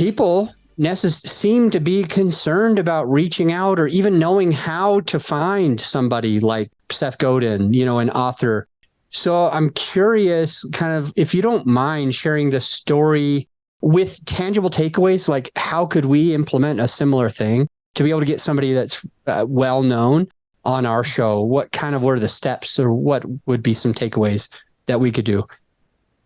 people seem to be concerned about reaching out or even knowing how to find somebody like Seth Godin, an author. So I'm curious, kind of, if you don't mind sharing the story with tangible takeaways, like how could we implement a similar thing to be able to get somebody that's well known on our show? What were the steps, or what would be some takeaways that we could do?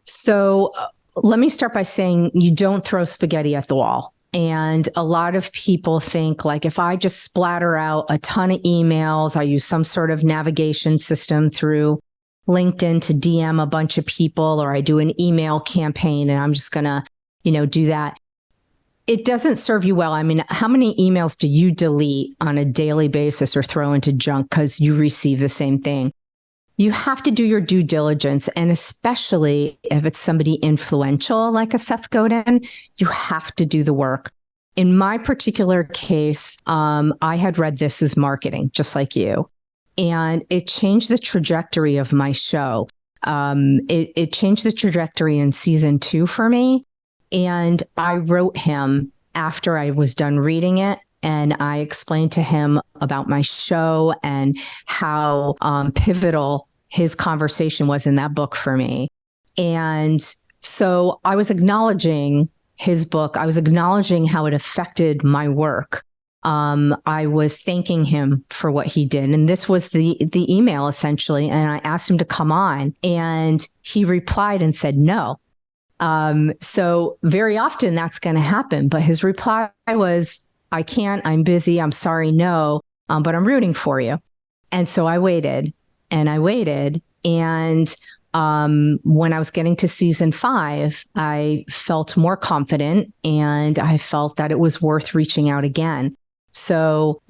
So let me start by saying you don't throw spaghetti at the wall. And a lot of people think, like, if I just splatter out a ton of emails, I use some sort of navigation system through LinkedIn to DM a bunch of people, or I do an email campaign and I'm just going to, do that. It doesn't serve you well. I mean, how many emails do you delete on a daily basis or throw into junk because you receive the same thing? You have to do your due diligence. And especially if it's somebody influential like a Seth Godin, you have to do the work. In my particular case, I had read This Is Marketing, just like you. And it changed the trajectory of my show. It changed the trajectory in season 2 for me. And I wrote him after I was done reading it. And I explained to him about my show and how pivotal his conversation was in that book for me. And so I was acknowledging his book. I was acknowledging how it affected my work. I was thanking him for what he did. And this was the email, essentially. And I asked him to come on. And he replied and said no. So very often that's going to happen. But his reply was, I can't, I'm busy, I'm sorry, no, but I'm rooting for you. And so I waited and I waited. And when I was getting to season 5, I felt more confident and I felt that it was worth reaching out again. So,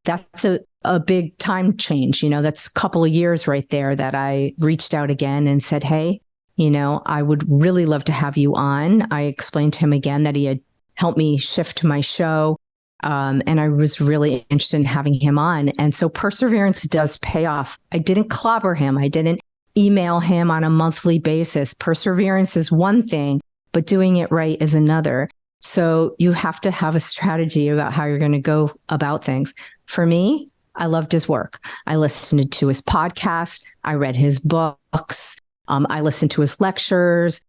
that's a big time change. That's a couple of years right there that I reached out again and said, hey, I would really love to have you on. I explained to him again that he had helped me shift my show. And I was really interested in having him on. And so perseverance does pay off. I didn't clobber him. I didn't email him on a monthly basis. Perseverance is one thing, but doing it right is another. So you have to have a strategy about how you're going to go about things. For me, I loved his work. I listened to his podcast. I read his books. I listened to his lectures.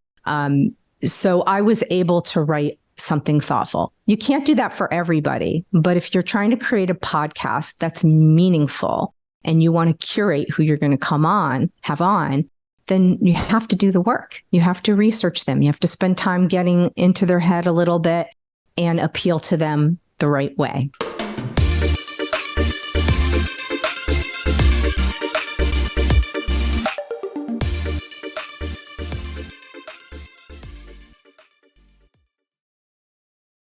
So I was able to write something thoughtful. You can't do that for everybody, but if you're trying to create a podcast that's meaningful and you want to curate who you're going to have on, then you have to do the work. You have to research them. You have to spend time getting into their head a little bit and appeal to them the right way.